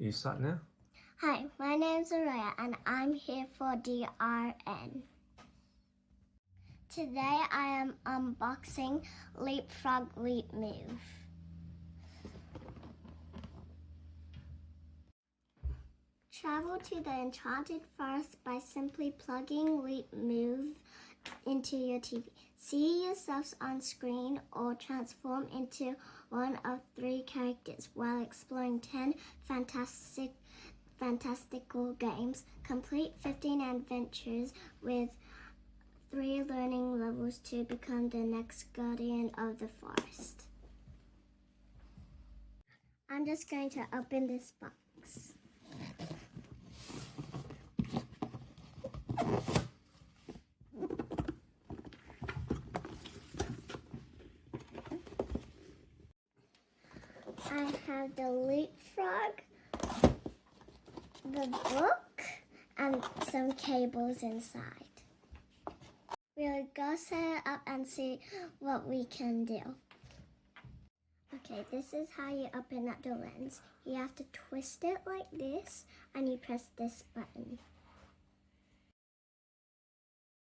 You start now? Hi, my name's Arraiya and I'm here for DRN. Today I am unboxing LeapFrog Leapmove. Travel to the enchanted forest by simply plugging Leapmove into your TV. See yourselves on screen or transform into one of 3 characters while exploring 10 fantastical games. Complete 15 adventures with 3 learning levels to become the next guardian of the forest. I'm just going to open this box. I have the LeapFrog, the book, and some cables inside. We'll go set it up and see what we can do. Okay, this is how you open up the lens. You have to twist it like this, and you press this button.